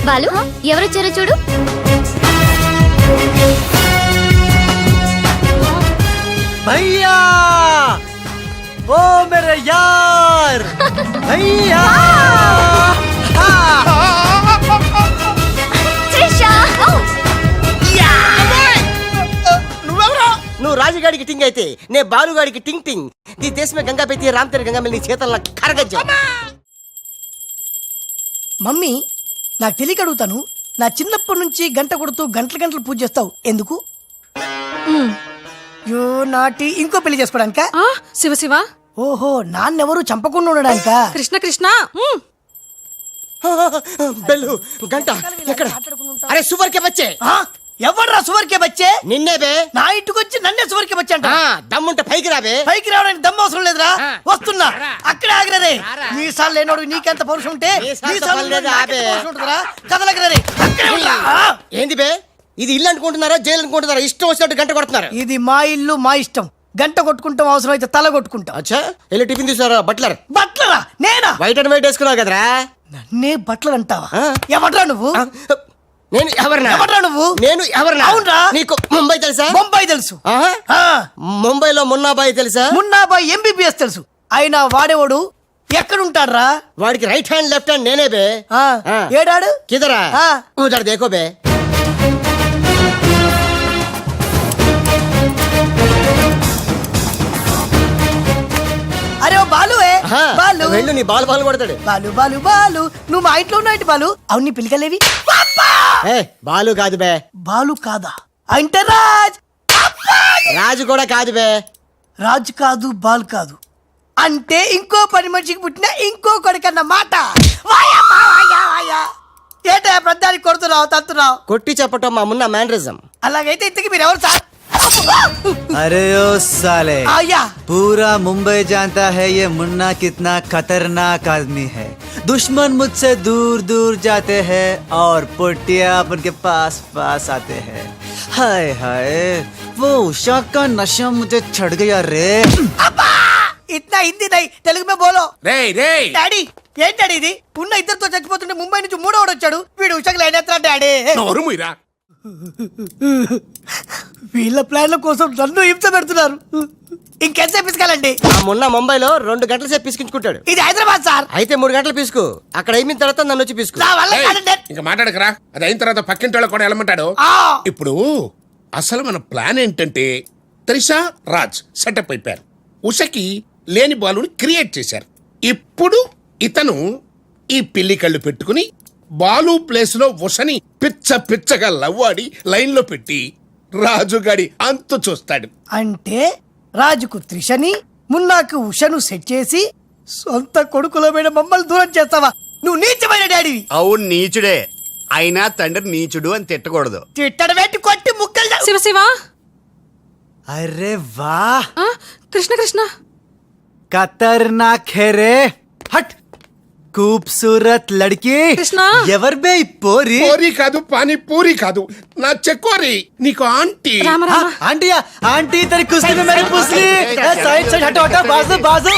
బాలు ఎవరొచ్చారో చూడు. భయ్యా ఓ మేరే యార్ భయ్యా. నువ్వు రాజుగాడికి టింగ్ అయితే నే బాలుగాడికి టింగ్ టింగ్. ఈ దేశమే గంగా పెట్టి రామ్ తెర గంగా నీ చేతల్లో కరగజ్జా. మమ్మీ నాకు తెలియక అడుగుతాను, నా చిన్నప్పటి నుంచి గంట కొడుతూ గంటలు గంటలు పూజ చేస్తావు ఎందుకు? యో నాటి ఇంకో పెళ్లి చేసుకోవడానికా? శివ శివ ఓహో నాన్నెవరు చంపకుండా ఉండడానికా? కృష్ణ కృష్ణ బెల్లు గంట ఎక్కడ? అరే సువర్కే బచ్చే. ఎవడ్రా సువర్కే బచ్చే? నిన్నే బే. నా ఇంటికి వచ్చి నన్నే సువర్కే బచ్చే అంట. దమ్ముంటే పైకి రాబే. పైకి రావడానికి దమ్ము అవసరం లేదురా. వస్తున్నా. అక్కడే ఆగిరే. నీ సార్లు లేనోడు నీకెంత పౌరుషం ఉంటే నీ సార్లు ఉంటుందిరా. కదలగరే. ఏంది బే ఇది? ఇల్లు అనుకుంటున్నారా జైలు అనుకుంటున్నారా? ఇష్టం వచ్చినట్టు గంట కొడుతున్నారు. ఇది మా ఇల్లు మా ఇష్టం. గంట కొట్టుకుంటాం, అవసరం అయితే తల కొట్టుకుంటాం. అచ్చా వెళ్ళి టిఫిన్ తీసుకురా. బట్లర్. బట్లరా? నేనా? వైట్ అండ్ వైట్ వేసుకున్నావు కదరా. నన్నే బట్లర్ అంటావా? ఎవడ్రా నువ్వు? నేను ఎవరినా? ఎవడ్రా నువ్వు? నేను ఎవరినా? అవునరా. నీకు ముంబై తెలుసా? ముంబై తెలుసు. ముంబైలో మున్నాబాయి తెలుసా? మున్నాబాయి ఎంబీబీఎస్ తెలుసు. అయినా వాడేవాడు ఎక్కడుంటాడ్రా? వాడికి రైట్ హ్యాండ్ లెఫ్ట్ హ్యాండ్ నేనే బే. ఏడాడు కిదరా? ఉదర్ దేకో బే. అరే బాలు బాలు వెళ్ళు. నీ బాలు బాలు కొడతాడు. బాలు బాలు బాలు నువ్వు మా ఇంట్లో ఉన్నాయంటి బాలు. అవును నీ పిలికలేవి? బాలు కాదు బే. బాలు కాదా? అంటే రాజ్. రాజు కూడా కాదు బే. రాజు కాదు బాల్ కాదు అంటే ఇంకో పని మనిషికి పుట్టిన ఇంకో కొడుకన్న మాట. ఏటా ప్రధానికి కొడుతున్నావు తంతున్నావు? కొట్టి చెప్పటం మా మున్న మేనరిజం. అలాగైతే ఇంతకి మీరు ఎవరు సార్? अरे ओ साले आया पूरा मुंबई जानता है ये मुन्ना कितना खतरनाक आदमी है। दुश्मन मुझसे दूर दूर जाते हैं और पुटिया अपन के पास पास आते हैं। हाय हाय वो उषा का नशा मुझे चढ़ गया रे। इतना हिंदी नहीं తెలుగు में बोलो. రేయ్ రేయ్ డాడీ ఏంటి డాడీ ఇది? ఉన్న ఇద్దరితో చచ్చిపోతుంటే ముంబై నుంచి మూడోవాడు వచ్చాడు. వీడు ఉషాకి లైన్ ఎత్తా డాడీ. నోరు మూయరా. వీళ్ళ ప్లాన్ల కోసం నన్ను హింస పెడుతున్నారు. ఇంకెంతసేపు పిసుకాలండి? మొన్న ముంబైలో 2 గంటల సేపు పిసుకుంటాడు. ఇది హైదరాబాద్ సార్. అయితే 3 గంటలు పిసుకు. అక్కడ అయిన తర్వాత నన్ను వచ్చి పిసుకు. ఇంకా మాట్లాడకరా. అది అయిన తర్వాత పక్కింటి వాళ్ళు కూడా వెళ్ళమంటాడు. ఇప్పుడు అసలు మన ప్లాన్ ఏంటంటే త్రిష రాజ్ సెటప్ అయిపోయారు. ఉషకి లేని బాలుని క్రియేట్ చేశారు. ఇప్పుడు ఇతను ఈ పిల్లి కళ్ళు పెట్టుకుని బాలు ప్లేస్ లో ఉషని పిచ్చ పిచ్చగా లవ్వాడి లైన్ లో పెట్టి రాజుగాడి అంతు చూస్తాడు. అంటే రాజుకు త్రిషని మున్నాకు ఉషను సెట్ చేసి సొంత కొడుకులమైన మమ్మల్ని దూరం చేస్తావా? నువ్వు నీచమైన డాడీవి. అవును నీచుడే. అయినా తండ్రి నీచుడు అని తిట్టకూడదు. తిట్టడ పెట్టి కొట్టి ముక్కలు. శివ శివ अरे वाह కృష్ణ కృష్ణ खतरनाक है रे. हट खूबसूरत लड़की. కృష్ణ ఎవర్ బే పోరి? పూరి కాదు పానీ పూరి కాదు నా చెక్కోరి. నీకు ఆంటీ. రామ రామ आंटिया आंटी तेरी कुश्ती में मैंने पूछ ली. साइड साइड हटो हटो बाजू बाजू.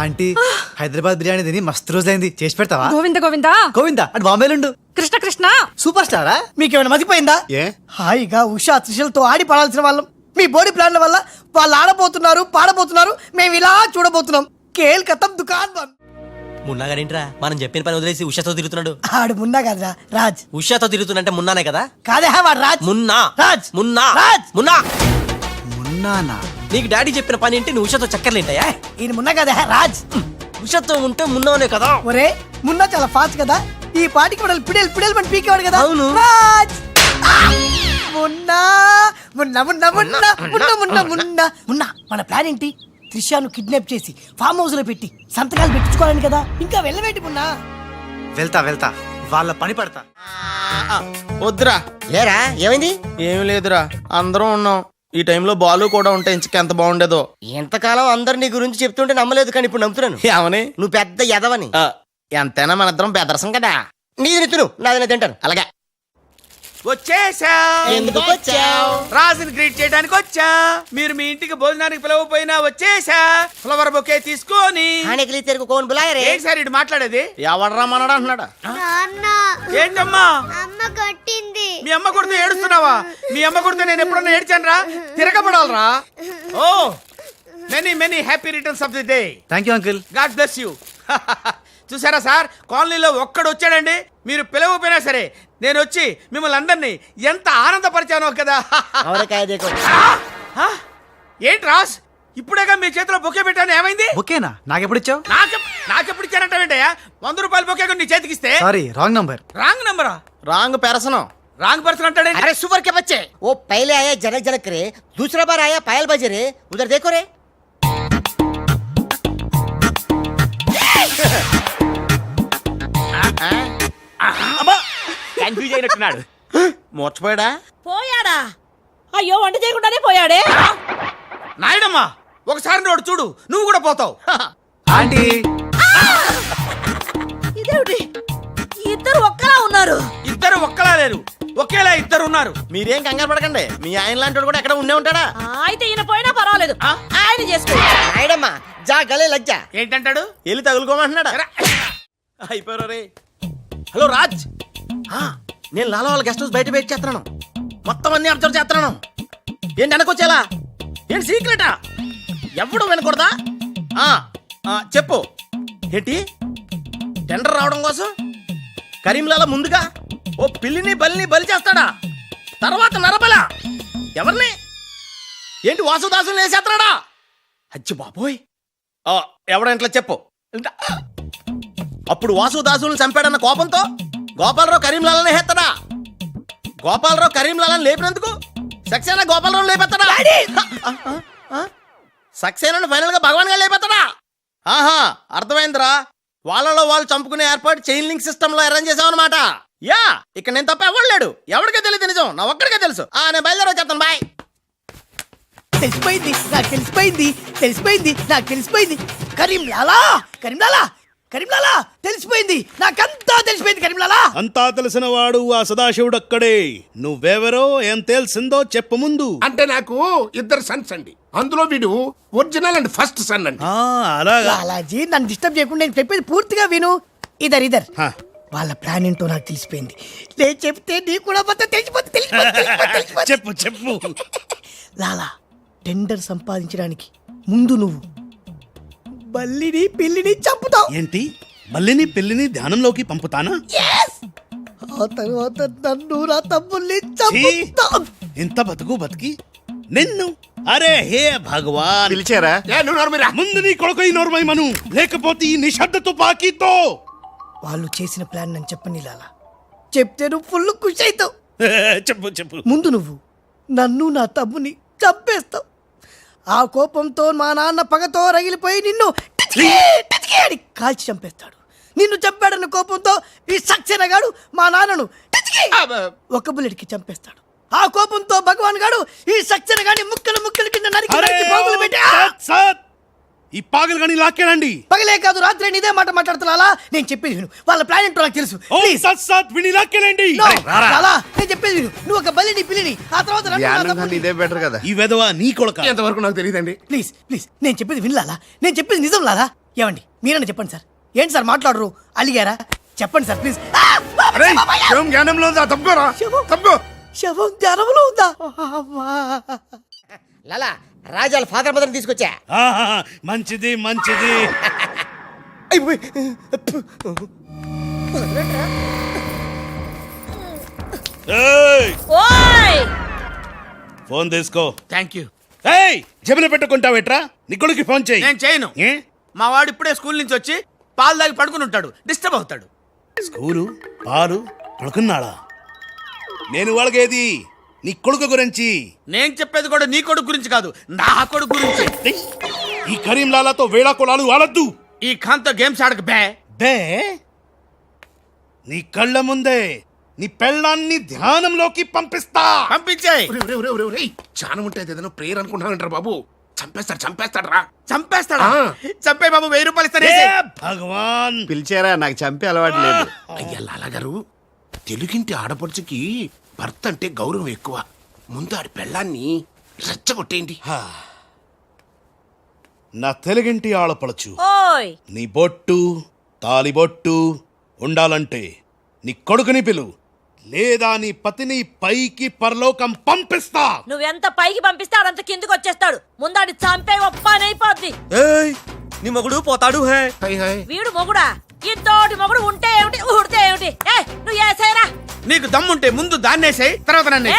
ఆంటీ హైదరాబాద్ బిర్యానీ తిని మస్తు రోజైంది. చేసి పెడతావా? గోవింద గోవింద గోవిందా అటు బాంబేలుండు. కృష్ణ కృష్ణ సూపర్ స్టారా? మీకేమైనా మతిపోయిందా? ఏ హాయిగా ఉషా త్రిషలతో ఆడి పడాల్సిన వాళ్ళం. మీ బాడీ ప్లాన్ల వల్ల వాళ్ళు ఆడబోతున్నారు పాడబోతున్నారు. మేము ఇలా చూడబోతున్నాం. కేల్ కథం దుకాన్ బంద్. మున్నాగారేంట్రా మనం చెప్పిన పని వదిలేసి ఉషాతో తిరుగుతున్నాడు? ఆడు మున్నా కదరా రాజ్. ఉషాతో తిరుగుతున్నంటే మున్నానే కదా? కాదే వాడు రాజ్. మున్నా రాజ్. మున్నా రాజ్. మున్నా. మున్నానా? నీకు డాడీ చెప్పిన పని ఏంటి? నువ్వు ఉషాతో చక్కర్లేంటాయా? ఈయన మున్నా కదే రాజ్. ఉషాతో ఉంటే మున్నానే కదా? ఒరే మున్నా చాలా ఫాస్ట్ కదా. ఈ పాటికి పిడేలు పిడేలు పిడేలు మన పీకేవాడు కదా. అవును. రాజ్. మున్నా మున్నా మున్నా మున్నా మున్నా మున్నా మున్నా మున్నా మన ప్లాన్ ఏంటి? త్రిషాను కిడ్నాప్ చేసి ఫామ్ హౌస్ లో పెట్టి సంతకాలు పెట్టించుకోవాలని కదా. ఇంకా వెళ్ళవేంటి మున్నా? వెళ్తా వాళ్ళ పని పడతా. వద్దురా. ఏరా ఏమైంది? ఏమి లేదురా, అందరం ఉన్నాం. ఈ టైంలో బాలు కూడా ఉంటే ఇంకెంత బాగుండేదో. ఎంతకాలం అందరు నీ గురించి చెప్తుంటే నమ్మలేదు, కానీ ఇప్పుడు నమ్ముతున్నాను. ఏమని? నువ్వు పెద్ద ఎదవని. ఎంతైనా మన ఇద్దరం బెదరసం కదా. నీది నెత్తును, నాది తింటాను. అలాగే. వచ్చేసా. ఎందుకు వచ్చావు? రాజుని గ్రీట్ చేయడానికి వచ్చా. మీరు మీ ఇంటికి భోజనానికి పిలవపోయినా వచ్చేసా. ఫ్లవర్ బొకే తీసుకొని. ఆనెకిలి తెరుకు కోన్ బులాయరే. ఏంటి సార్ ఇటు మాట్లాడేది? ఎవడరా మనడా అంటున్నాడా? ఏంటమ్మా? అమ్మ కొట్టింది. మీ అమ్మ కొడితే ఏడుస్తున్నావా? మీ అమ్మ కొడితే నేను ఎప్పుడన్నా ఏడ్చాను రా? తిరగబడాలరా. Oh many many happy returns of the day. Thank you uncle. God bless you. చూసారా సార్, కాలనీలో ఒక్కడు వచ్చాడండి, మీరు పిలవపోయినా సరే నేను వచ్చి మిమ్మల్ని అందరినీ ఎంత ఆనందపరిచానో కదా. ఏంటి రాస్, ఇప్పుడేగా మీ చేతిలో బొకే పెట్టాను, ఏమైంది? ఓకేనా? నాకెప్పుడు ఇచ్చావు? నాకెప్పుడు ఇచ్చానంటావేంటయ్యా? 100 రూపాయల బొకే నీ చేతికిస్తే. Sorry, wrong number. రాంగ్ నంబరా? రాంగ్ పెరసనం. రాంగ్ పర్సన్ అంటాడే. अरे सुपर के बच्चे, वो पहले आया जनक जनक रे, दूसरा बार आया पायल बजे रे, उधर देखो रे. కన్ఫ్యూజ్ అయినట్టున్నాడు. మోర్చిపోయాడా? పోయాడా? అయ్యో, వంట చేయకుండానే పోయాడే. నాయుడమ్మా, ఒకసారి నోడు చూడు, నువ్వు కూడా పోతావు. ఆంటీ, ఇదేమిటి, ఇద్దరు ఒక్కలా ఉన్నారు. ఇద్దరు ఒక్కలా లేరు, ఒకేలా ఇద్దరు ఉన్నారు. మీరేం కంగారు పడకండి, మీ ఆయన లాంటి కూడా ఎక్కడ ఉండే ఉంటాడా? అయితే ఈయన పోయినా పర్వాలేదు, ఆయన చేసుకో. नायडम्मा जा गले लग जा. ఏంటంటాడు? వెళ్ళి తగులుకోమంటున్నాడా? అయిపోయారు రే. హలో రాజ్, నేను లాలా వాళ్ళ గెస్ట్ హౌస్ బయట వెయిట్ చేస్తున్నాను. మొత్తం అన్ని అబ్జర్వ్ చేస్తున్నాను. ఏంటి వెనకొచ్చేలా? ఏంటి సీక్రెటా? ఎవడు వినకూడదా? చెప్పు. ఏంటి టెండర్ రావడం కోసం కరీంలాలా ముందుగా ఓ పిల్లిని బలిని బలి చేస్తాడా? తర్వాత నరబల ఎవరిని? ఏంటి వాసుదాసుని వేసేస్తాడా? అచ్చి బాబోయ్, ఎవడంట్లా చెప్పు. అప్పుడు వాసుదాసులను చంపాడన్న కోపంతో గోపాలరావు కరీంలాలని హేస్తాడా? గోపాలరావు కరీంలాలని లేపినందుకు సక్సేనా గోపాలరావు లేపెత్తాడా? సక్సేనాను ఫైనల్ గా భగవాన్ గా లేపెత్తాడా? ఆహా, అర్థమైందిరా. వాళ్ళలో వాళ్ళు చంపుకునే ఏర్పాటు చైన్ లింక్ సిస్టమ్ లో అరేంజ్ చేసామన్నమాట. యా, ఇక్కడ నేను తప్ప ఎవడు లేడు. ఎవరికే తెలియదు నిజం, నా ఒక్కడికే తెలుసు. నేను బయలుదేరి వచ్చేస్తాను. బాయ్. తెలిసిపోయింది, నాకు తెలిసిపోయింది, తెలిసిపోయింది, నాకు తెలిసిపోయింది. కరీంలాలా, కరీంలాలా, కరీంలాలా, తెలిసిపోయింది, నాకంతా తెలిసిపోయింది. కరీంలాలా అంతా తెలిసిన వాడు ఆ సదాశివుడు అక్కడే. నువ్వెవరో ఏం తెలిసిందో చెప్పు ముందు. అంటే నాకు ఇద్దరు సన్స్ అండి, అందులో వీడు ఒరిజినల్ అండ్ ఫస్ట్ సన్ అండి. అలాగా? లాలాజీ, నన్ను డిస్టర్బ్ చేయకుండా నేను చెప్పేది పూర్తిగా విను. ఇద్దరు ఇద్దరు వాళ్ళ ప్లాన్ ఏంటో నాకు తెలిసిపోయింది. నేను చెప్తే నీకు కూడా మొత్తం తెలిసిపోతుంది. చెప్పు చెప్పు. లాలా, టెండర్ సంపాదించడానికి ముందు నువ్వు బల్లిని పిల్లిని చంపుతావు. ఏంటి, మల్లిని పిల్లిని ధ్యానంలోకి పంపుతానా? ఆ తర్వాత నన్ను నా తమ్ముల్ని చంపుతావు. ఇంత బతికి నిన్ను, అరే హే భగవాన్. పిలిచారా? ముందు నీ కొడుకు నోర్మై మను, లేకపోతే ఈ నిశ్శబ్ద తుపాకీతో. వాళ్ళు చేసిన ప్లాన్ నన్ను చెప్పని లాలా, చెప్తే నువ్వు ఫుల్ ఖుషి అవుతావు. చెప్పు చెప్పు. ముందు నువ్వు నన్ను నా తమ్ముని చంపేస్తావు. ఆ కోపంతో మా నాన్న పగతో రగిలిపోయి నిన్ను టిచ్కి టిచ్కి అని కాల్చి చంపేస్తాడు. నిన్ను చంపాడన్న కోపంతో ఈ సక్సేనా గాడు మా నాన్నను టిచ్కి ఒక బుల్లెట్కి చంపేస్తాడు. ఆ కోపంతో భగవాన్ గాడు ఈ సక్సేనా గాని ముక్కలు ముక్కలు కింద నరికి పోగులు పెట్టి ఈ పాగలు కానీ లాక్కేనండి. పగలే కాదు, రాత్రి ఇదే మాట మాట్లాడుతున్నా. నేను చెప్పేది విను, వాళ్ళ ప్లాన్ ఏంటో నాకు తెలుసు. విని లాక్కేనండి. నేను చెప్పేది విను, నువ్వు ఒక బలిని పిల్లిని, ఆ తర్వాత ఇదే బెటర్ కదా. ఈ వెధవ నీ కొడుక. ఎంతవరకు నాకు తెలియదండి. ప్లీజ్ ప్లీజ్, నేను చెప్పేది వినలాలా, నేను చెప్పేది నిజం లాలా. ఏమండి, మీరన్నా చెప్పండి సార్. ఏంటి సార్ మాట్లాడరు? అలిగారా? చెప్పండి సార్ ప్లీజ్. జ్ఞానంలో ఉందా? తప్పుకోరా, తప్పుకో. శవం జ్ఞానంలో ఉందా? లాలా, రాజాల ఫాదర్ మదర్ తీసుకొచ్చా. మంచిది మంచిది. ఫోన్ తీసుకో. Thank you. జబిన పెట్టుకుంటావేట్రా? నీ కొడుకు ఫోన్ చేయి. నేను చేయను. మా వాడు ఇప్పుడే స్కూల్ నుంచి వచ్చి పాలు తాగి పడుకుని ఉంటాడు, డిస్టర్బ్ అవుతాడు. స్కూలు, పాలు, పడుకున్నాడా? నేను వాళ్ళకేది నీ కొడుకు గురించి. నేను చెప్పేది కూడా నీ కొడుకు గురించి కాదు, నా కొడుకు గురించి. ఈ కరీంలాలాతో వేళాకోళాలు ఆడద్దు. ఈ ఖాన్తో గేమ్స్ ఆడక బే. బే నీ కళ్ళ ముందే నీ పెళ్ళాన్ని ధ్యానంలోకి పంపిస్తా. పంపించేయ్. చాలా ఉంటుంది ఏదైనా ప్రేయర్ అనుకుంటానంటారు బాబు. చంపేస్తాడు రా. చంపేస్తాడా? చంపే బాబు, 1000 రూపాయలు ఇస్తానే. భగవాన్ పిలిచారా? నాకు చంపే అలవాటు లేదు. అయ్యా లాలగారు, తెలుగింటి ఆడపడుచుకి భర్త అంటే గౌరవం ఎక్కువ. ముందు ఆడి పెళ్ళాన్ని రెచ్చగొట్టేయండి. నా తెలుగింటి ఆడపడచ్చు. ఓయ్ నీ బొట్టు తాలిబొట్టు ఉండాలంటే నీ కొడుకుని పిలు, లేదా నీ పతిని పైకి పరలోకం పంపిస్తా. నువ్వెంత పైకి పంపిస్తే ఆడంత కిందకి వచ్చేస్తాడు. ముందాడి చంపే ఒప్పనైపోద్ది. నీ మొగుడు పోతాడు. హే వీడు మొగుడా? ఇంతోటి మొగుడు ఉంటే ఏమిటి, ఊడితే ఏమిటి? నువ్వు ఏసేరా. నీకు దమ్ముంటే ముందు దాన్నేసేయ్, తర్వాత నన్ను.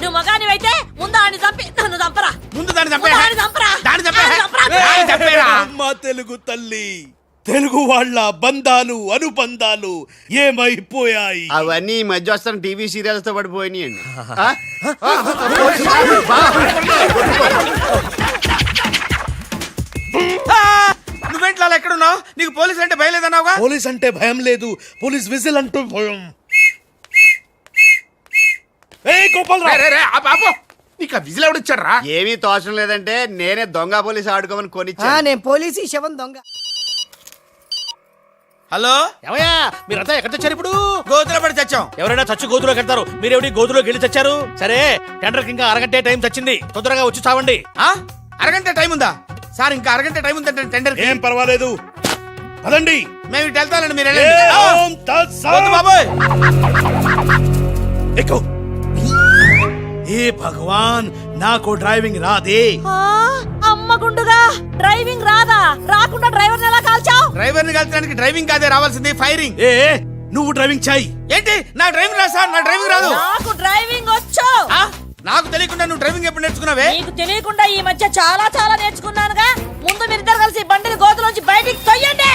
నువ్వు మగానివైతే ముందు ఆడిని చంపి నన్ను చంపరా. ముందు దాన్ని చంపే. ముందు ఆడిని చంపరా. దాన్ని చంపే. ఆడిని చంపరా. దాన్ని చంపేరా. అమ్మా తెలుగు తల్లి, తెలుగు వాళ్ళ బంధాలు అనుబంధాలు ఏమైపోయాయి? అవన్నీ ఈ మధ్య వస్తున్న టీవీ సీరియల్స్ తో పడిపోయినాయండి. నువ్వేంట్లో అలా ఎక్కడున్నావు? నీకు పోలీసులు అంటే భయం లేదన్నావుగా? పోలీస్ అంటే భయం లేదు, పోలీస్ విజిల్ అంటూ భయం. నీకు ఆ విజిల్ ఎవడిచ్చాడు రా? ఏమీ తోచడం లేదంటే నేనే దొంగ పోలీస్ ఆడుకోమని కొనిచ్చా. నేను పోలీసు శవం దొంగ. హలో, ఏమయ్యా మీరంతా ఎక్కడ తెచ్చారు ఇప్పుడు? గోతులో పడి చచ్చాం. ఎవరైనా చచ్చి గోతులో కడతారు, మీరేమిటి గోతులోకి వెళ్ళి తెచ్చారు? సరే, టెండర్కి ఇంకా అరగంటే టైం చచ్చింది, తొందరగా వచ్చి చావండి. అరగంట టైం ఉందా సార్? ఇంకా అరగంట టైం ఉందంటే టెండర్. ఏం పర్వాలేదు, పదండి. మేము ఇటు వెళ్తానండి, మీరు ఏ వెళ్ళండి. ఓం తత్సత్. వద్దు బాబోయ్. ఎక్కు. ఏ భగవాన్, నాకు డ్రైవింగ్ రాదే. అమ్మ గుండుగా, డ్రైవింగ్ రాదా? రాకుండా డ్రైవర్ ఎలా కాల్చావు? డ్రైవర్ ని కలిసడానికి డ్రైవింగ్ కాదే రావాల్సింది, ఫైరింగ్. ఏ నువ్వు డ్రైవింగ్ చాయి. ఏంటి? నా డ్రైవింగ్ రాదు సార్, నా డ్రైవింగ్ రాదు. నాకు డ్రైవింగ్ వచ్చు. నాకు తెలియకుండా నువ్వు డ్రైవింగ్ ఎప్పుడు నేర్చుకున్నావే? నీకు తెలియకుండా ఈ మధ్య చాలా చాలా నేర్చుకున్నానుగా. ముందు మీరిద్దరు కలిసి బండిని గోతులోంచి బయటికి తొయ్యండి.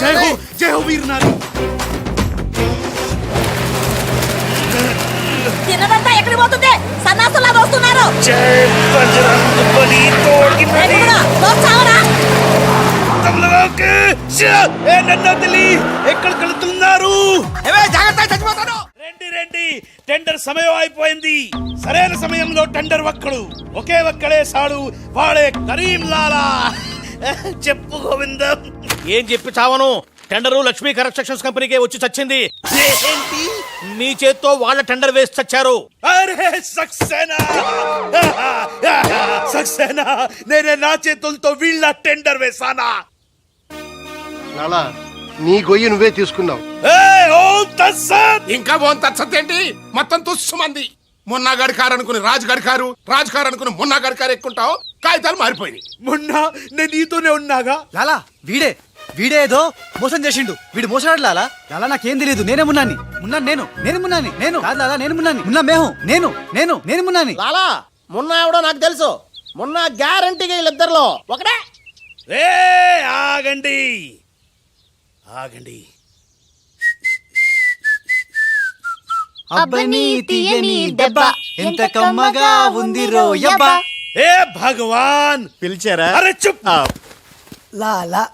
జై హో, జై హో వీర్ నారి. తిన్నదంతా ఎక్కడికి పోతుంది? సన్నాసులా వస్తున్నారు. ఎక్కడికి వెళ్తున్నారు? జాగ్రత్త, చచ్చిపోతాను. రండి రండి, టెండర్ సమయం అయిపోయింది. సరైన సమయంలో టెండర్ ఒక్కడు, ఒకే ఒక్కడే సాడు, వాడే కరీం లాలా. చెప్పు గోవిందం. ఏం చెప్పి చావను? టెండరు లక్ష్మీ కన్స్ట్రక్షన్స్ కంపెనీకే వచ్చి చచ్చింది. ఏంటి? మీ చేత్తో వాళ్ళ టెండర్ వేసి చచ్చారు. అరే సక్సేనా, సక్సేనా, నేనే నా చేతులతో వీళ్ళ టెండర్ వేసానా? లాలా, నీ గొయ్యి నువ్వే తీసుకున్నావు. ఓం తత్సత్. ఇంకా ఓం తత్సత్ ఏంటి? మొత్తం తుస్సుమంది. మొన్న గడికారు అనుకుని రాజు గడికారు, రాజు కారు అనుకుని మొన్న గడికారు ఎక్కుంటావు. కాగితాలు మారిపోయినాయి. మొన్న నేను నీతోనే ఉన్నాగా. లాలా వీడే ఏదో మోసం చేసిండు. వీడు మోసడాడు లాలా. లాలా నాకేం తెలియదు, నేనే మున్నాని. నేను కాదు లాలా, నేను మున్నాని. మున్నా మేహు, నేను మున్నాని. లాలా, మొన్న ఎవడో నాకు తెలుసు. మొన్న గ్యారంటీగా వీళ్ళిద్దరిలో ఒకటే. ఆగండి ఆగండి. అబ్బని తీయని దెబ్బ ఎంత కమ్మగా ఉంది రోయబ్బా. ఏ భగవాన్, పిలిచారా? అరే చుప్. లాలా